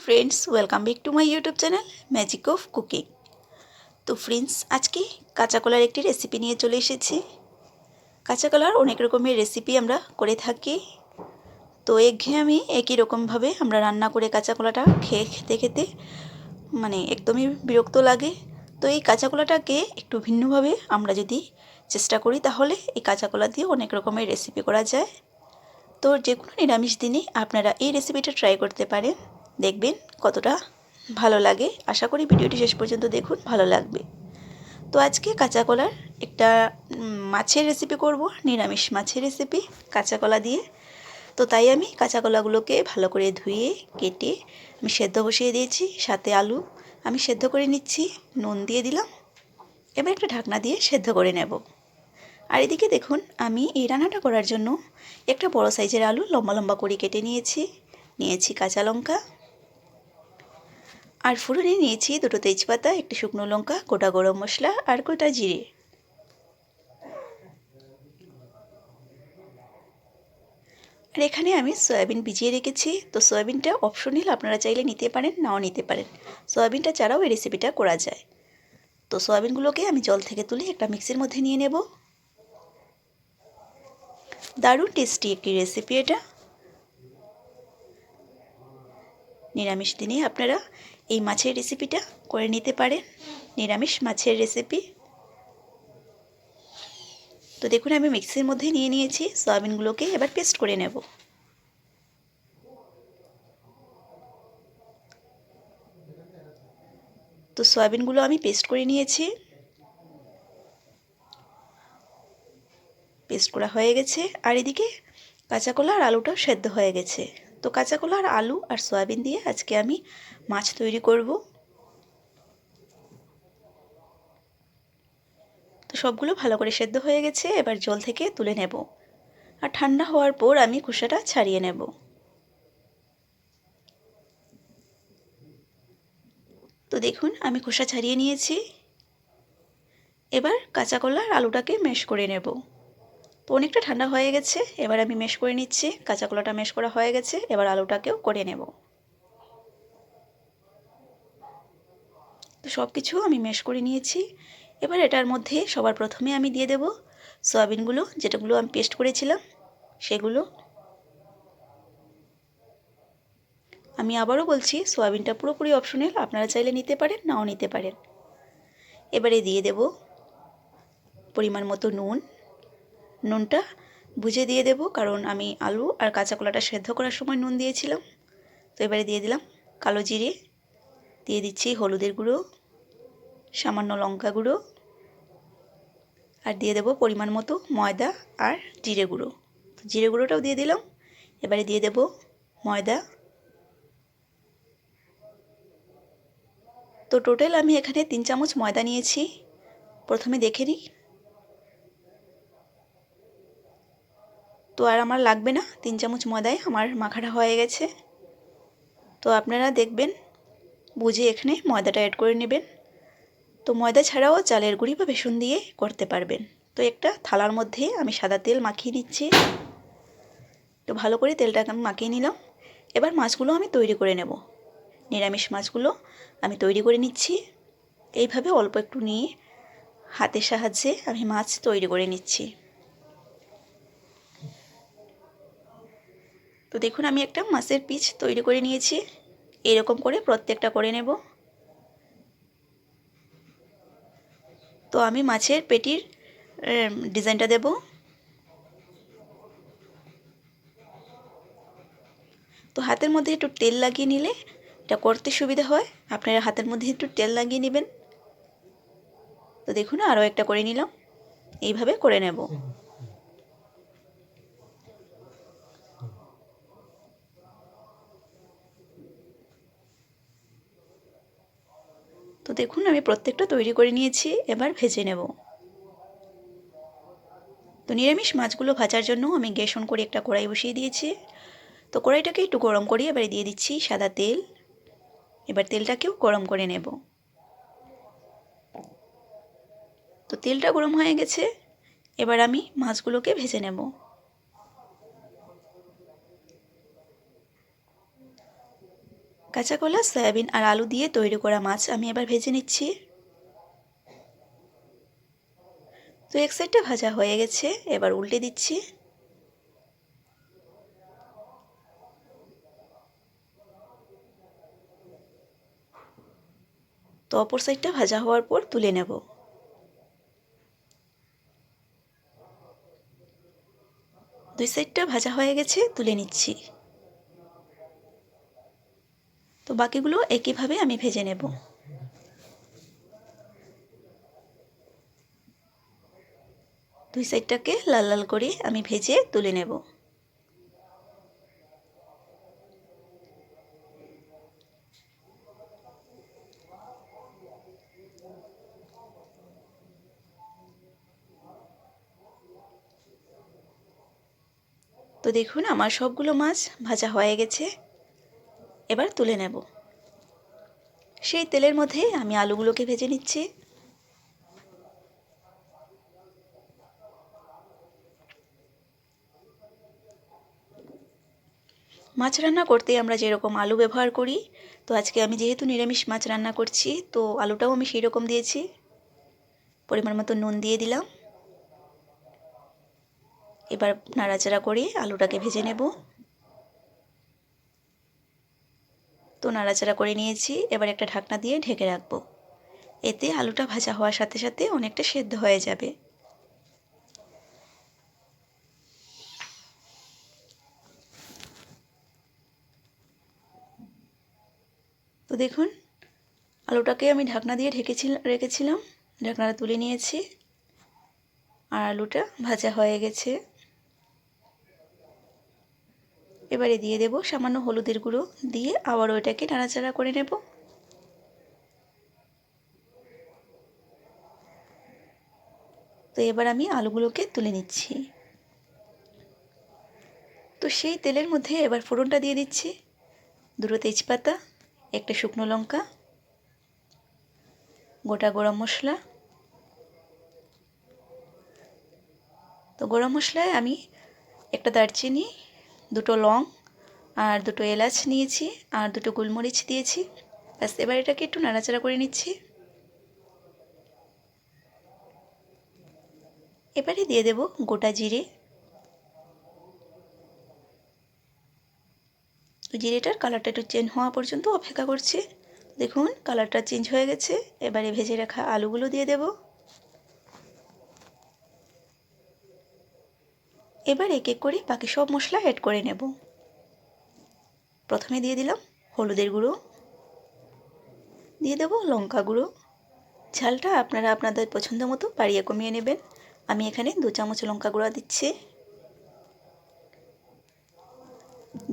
Friends, welcome back to my YouTube channel magic of cooking. তো friends, আজকে কাঁচা কলার একটি রেসিপি নিয়ে চলে এসেছি। কাঁচা কলার অনেক রকমের রেসিপি আমরা করে থাকি। তো একঘেয়েমি একই রকমভাবে আমরা রান্না করে কাঁচা কলাটা খেতে খেতে একদমই বিরক্ত লাগে। তো এই কাঁচা কলাটাকে একটু ভিন্নভাবে আমরা যদি চেষ্টা করি তাহলে এই কাঁচা কলা দিয়ে অনেক রকমের রেসিপি করা যায়। তো যে কোনো নিরামিষ দিনে আপনারা এই রেসিপিটা ট্রাই করতে পারেন, দেখবেন কতটা ভালো লাগে। আশা করি ভিডিওটি শেষ পর্যন্ত দেখুন, ভালো লাগবে। তো আজকে কাঁচা কলার একটা মাছের রেসিপি করব, নিরামিষ মাছের রেসিপি কাঁচা কলা দিয়ে। তো তাই আমি কাঁচা কলাগুলোকে ভালো করে ধুয়ে কেটে আমি সেদ্ধ বসিয়ে দিয়েছি। সাথে আলু আমি সেদ্ধ করে নিচ্ছি, নুন দিয়ে দিলাম। এবার একটা ঢাকনা দিয়ে সেদ্ধ করে নেব। আর এদিকে দেখুন, আমি এই রান্নাটা করার জন্য একটা বড় সাইজের আলু লম্বা লম্বা করে কেটে নিয়েছি কাঁচা লঙ্কা, আর ফোড়নে নিয়েছি দুটো তেজপাতা, একটি শুকনো লঙ্কা, গোটা গরম মশলা আর গোটা জিরে। আর এখানে আমি সয়াবিন ভিজিয়ে রেখেছি। তো সয়াবিনটা অপশনাল, আপনারা চাইলে নিতে পারেন, নাও নিতে পারেন। সয়াবিনটা ছাড়াও এই রেসিপিটা করা যায়। তো সয়াবিনগুলোকে আমি জল থেকে তুলে একটা মিক্সির মধ্যে নিয়ে নেব। দারুণ টেস্টি একটি রেসিপি এটা। নিরামিষ দিনে আপনারা এই মাছের রেসিপিটা করে নিতে পারেন, নিরামিষ মাছের রেসিপি। তো দেখুন, আমি মিক্সির মধ্যে নিয়ে নিয়েছি সয়াবিনগুলোকে, এবার পেস্ট করে নেব। তো সয়াবিনগুলো আমি পেস্ট করে নিয়েছি, পেস্ট করা হয়ে গেছে। আর এদিকে কাঁচা কলা আর আলুটাও সেদ্ধ হয়ে গেছে। তো কাঁচা কলা আর আলু আর সয়াবিন দিয়ে আজকে আমি মাছ তৈরি করব। তো সবগুলো ভালো করে সেদ্ধ হয়ে গেছে, এবার জল থেকে তুলে নেব। আর ঠান্ডা হওয়ার পর আমি খোসাটা ছাড়িয়ে নেব। তো দেখুন, আমি খোসা ছাড়িয়ে নিয়েছি। এবার কাঁচা কলা আর আলুটাকে ম্যাশ করে নেব। তো অনেকটা ঠান্ডা হয়ে গেছে, এবার আমি ম্যাশ করে নিচ্ছি। কাঁচা কলাটা ম্যাশ করা হয়ে গেছে, এবার আলুটাকেও করে নেব। তো সব কিছু আমি ম্যাশ করে নিয়েছি। এবার এটার মধ্যে সবার প্রথমে আমি দিয়ে দেব সয়াবিনগুলো, যেটাগুলো আমি পেস্ট করেছিলাম সেগুলো। আমি আবারও বলছি, সয়াবিনটা পুরোপুরি অপশনাল, আপনারা চাইলে নিতে পারেন, নাও নিতে পারেন। এবারে দিয়ে দেব পরিমাণ মতো নুন। নুনটা বুঝে দিয়ে দেব, কারণ আমি আলু আর কাঁচা কলাটা সেদ্ধ করার সময় নুন দিয়েছিলাম। তো এবারে দিয়ে দিলাম কালো জিরে, দিয়ে দিচ্ছি হলুদের গুঁড়ো, সামান্য লঙ্কা গুঁড়ো, আর দিয়ে দেব পরিমাণ মতো ময়দা আর জিরে গুঁড়ো। তো জিরে গুঁড়োটাও দিয়ে দিলাম। এবারে দিয়ে দেব ময়দা। তো টোটাল আমি এখানে 3 চামচ ময়দা নিয়েছি। প্রথমে দেখে নিই। তো আর আমার লাগবে না, 3 চামচ ময়দায় আমার মাখাটা হয়ে গেছে। তো আপনারা দেখবেন বুঝে এখানে ময়দাটা অ্যাড করে নেবেন। তো ময়দা ছাড়াও চালের গুঁড়ি বা বেসন দিয়ে করতে পারবেন। তো একটা থালার মধ্যে আমি সাদা তেল মাখিয়ে নিচ্ছি। তো ভালো করে তেলটাকে আমি মাখিয়ে নিলাম। এবার মাছগুলো আমি তৈরি করে নেব। নিরামিষ মাছগুলো আমি তৈরি করে নিচ্ছি। এইভাবে অল্প একটু নিয়ে হাতের সাহায্যে আমি মাছ তৈরি করে নিচ্ছি। তো দেখুন, আমি একটা মাছের পিস তৈরি করে নিয়েছি। এরকম করে প্রত্যেকটা করে নেব। তো আমি মাছের পেটির ডিজাইনটা দেব। তো হাতের মধ্যে একটু তেল লাগিয়ে নিলে এটা করতে সুবিধা হয়। আপনারা হাতের মধ্যে একটু তেল লাগিয়ে নেবেন। তো দেখুন, আরও একটা করে নিলাম। এইভাবে করে নেব। তো দেখুন, আমি প্রত্যেকটা তৈরি করে নিয়েছি, এবার ভেজে নেব। তো নিরামিষ মাছগুলো ভাজার জন্য আমি গ্যাস অন করে একটা কড়াই বসিয়ে দিয়েছি। তো কড়াইটাকে একটু গরম করি, এবারে দিয়ে দিচ্ছি সাদা তেল। এবার তেলটাকেও গরম করে নেব। তো তেলটা গরম হয়ে গেছে, এবার আমি মাছগুলোকে ভেজে নেব। কাঁচা কলা, সয়াবিন আর আলু দিয়ে তৈরি করা মাছ আমি এবার ভেজে নিচ্ছি। তো এক সাইডটা ভাজা হয়ে গেছে, এবার উল্টে দিচ্ছি। তো অপর সাইডটা ভাজা হওয়ার পর তুলে নেব। দুই সাইডটা ভাজা হয়ে গেছে, তুলে নিচ্ছি। তো বাকিগুলো একইভাবে আমি ভেজে নেব। দুই সাইডটাকে লাল লাল করে আমি ভেজে তুলে নেব। তো দেখুন আমার সবগুলো মাছ ভাজা হয়ে গেছে, এবার তুলে নেব। সেই তেলের মধ্যে আমি আলুগুলোকে ভেজে নিচ্ছি। মাছ রান্না করতে আমরা যেরকম আলু ব্যবহার করি, তো আজকে আমি যেহেতু নিরামিষ মাছ রান্না করছি, তো আলুটাও আমি সেই রকম দিয়েছি। পরিমাণ মতো নুন দিয়ে দিলাম। এবার নাড়াচাড়া করে আলুটাকে ভেজে নেব। তো নাড়াচাড়া করে নিয়েছি, এবার একটা ঢাকনা দিয়ে ঢেকে রাখবো। এতে আলুটা ভাজা হওয়ার সাথে সাথে অনেকটা সেদ্ধ হয়ে যাবে। তো দেখুন আলুটাকে আমি ঢাকনা দিয়ে রেখেছিলাম, ঢাকনাটা তুলে নিয়েছি আর আলুটা ভাজা হয়ে গেছে। এবারে দিয়ে দেব সামান্য হলুদের গুঁড়ো, দিয়ে আবার ওইটাকে নাড়াচাড়া করে নেব। তো এবার আমি আলুগুলোকে তুলে নিচ্ছি। তো সেই তেলের মধ্যে এবার ফোড়নটা দিয়ে দিচ্ছি। দুটো তেজপাতা, একটা শুকনো লঙ্কা, গোটা গরম মশলা। তো গরম মশলায় আমি একটা দারচিনি, দুটো লং আর দুটো এলাচ নিয়েছি আর দুটো গোলমরিচ দিয়েছি। ব্যাস এবার এটাকে একটু নাড়াচাড়া করে নিচ্ছি। এবারে দিয়ে দেব গোটা জিরে। জিরেটার কালারটা একটু চেঞ্জ হওয়া পর্যন্ত অপেক্ষা করছি। দেখুন কালারটা চেঞ্জ হয়ে গেছে। এবারে ভেজে রাখা আলুগুলো দিয়ে দেব। এবার এক এক করে বাকি সব মশলা অ্যাড করে নেব। প্রথমে দিয়ে দিলাম হলুদের গুঁড়ো, দিয়ে দেব লঙ্কা গুঁড়ো। ঝালটা আপনারা আপনাদের পছন্দ মতো বাড়িয়ে কমিয়ে নেবেন। আমি এখানে 2 চামচ লঙ্কা গুঁড়ো দিচ্ছি।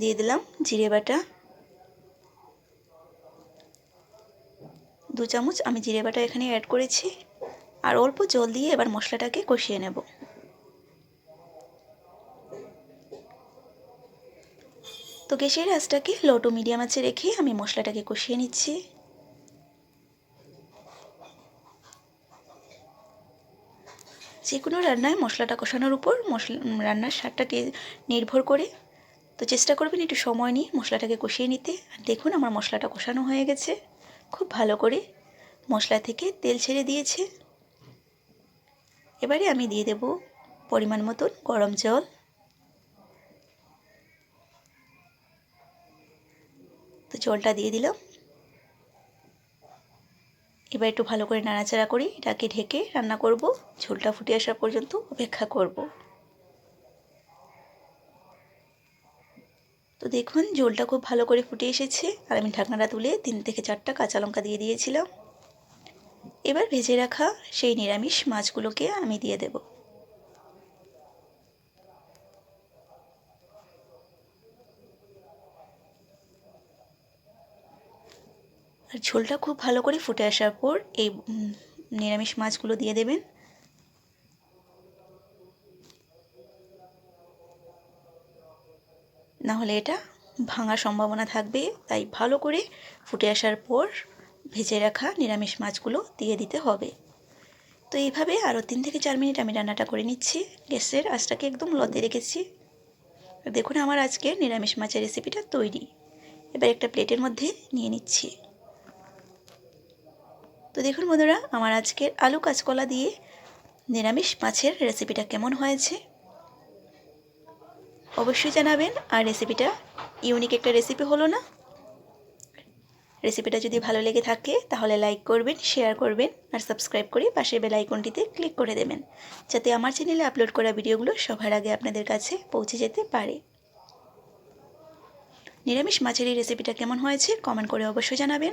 দিয়ে দিলাম জিরে বাটা, 2 চামচ আমি জিরে বাটা এখানে অ্যাড করেছি। আর অল্প জল দিয়ে এবার মশলাটাকে কষিয়ে নেব। তো গ্যাসের আঁচটাকে লো টু মিডিয়াম আঁচে রেখে আমি মশলাটাকে কষিয়ে নিচ্ছি। যে কোনো রান্নায় মশলাটা কষানোর উপর রান্নার স্বাদটা নির্ভর করে। তো চেষ্টা করবেন একটু সময় নিয়ে মশলাটাকে কষিয়ে নিতে। আর দেখুন আমার মশলাটা কষানো হয়ে গেছে, খুব ভালো করে মশলা থেকে তেল ছেড়ে দিয়েছে। এবারে আমি দিয়ে দেব পরিমাণ মতন গরম জল। তো জলটা দিয়ে দিলাম। এবার একটু ভালো করে নাড়াচাড়া করে এটাকে ঢেকে রান্না করব। ঝোলটা ফুটে আসা পর্যন্ত অপেক্ষা করব। তো দেখুন ঝোলটা খুব ভালো করে ফুটে এসেছে আর আমি ঢাকনাটা তুলে 3 থেকে 4টা কাঁচা লঙ্কা দিয়ে দিয়েছিলাম। এবার ভেজে রাখা সেই নিরামিষ মাছগুলোকে আমি দিয়ে দেব। আর ঝোলটা খুব ভালো করে ফুটে আসার পর এই নিরামিষ মাছগুলো দিয়ে দেবেন। নাহলে এটা ভাঙার সম্ভাবনা থাকবে, তাই ভালো করে ফুটে আসার পর ভেজে রাখা নিরামিষ মাছগুলো দিয়ে দিতে হবে। তো এইভাবে আরও 3 থেকে 4 মিনিট আমি রান্নাটা করে নিচ্ছি। গ্যাসের আঁচটাকে একদম লোতে রেখেছি। দেখুন আমার আজকে নিরামিষ মাছের রেসিপিটা তৈরি। এবার একটা প্লেটের মধ্যে নিয়ে নিচ্ছি। তো দেখুন বন্ধুরা, আমার আজকের আলু কাঁচকলা দিয়ে নিরামিষ মাছের রেসিপিটা কেমন হয়েছে অবশ্যই জানাবেন। আর রেসিপিটা ইউনিক একটা রেসিপি হলো না? রেসিপিটা যদি ভালো লেগে থাকে তাহলে লাইক করবেন, শেয়ার করবেন আর সাবস্ক্রাইব করে পাশের বেল আইকনটিতে ক্লিক করে দেবেন, যাতে আমার চ্যানেলে আপলোড করা ভিডিওগুলো সবার আগে আপনাদের কাছে পৌঁছে যেতে পারে। নিরামিষ মাছের এই রেসিপিটা কেমন হয়েছে কমেন্ট করে অবশ্যই জানাবেন।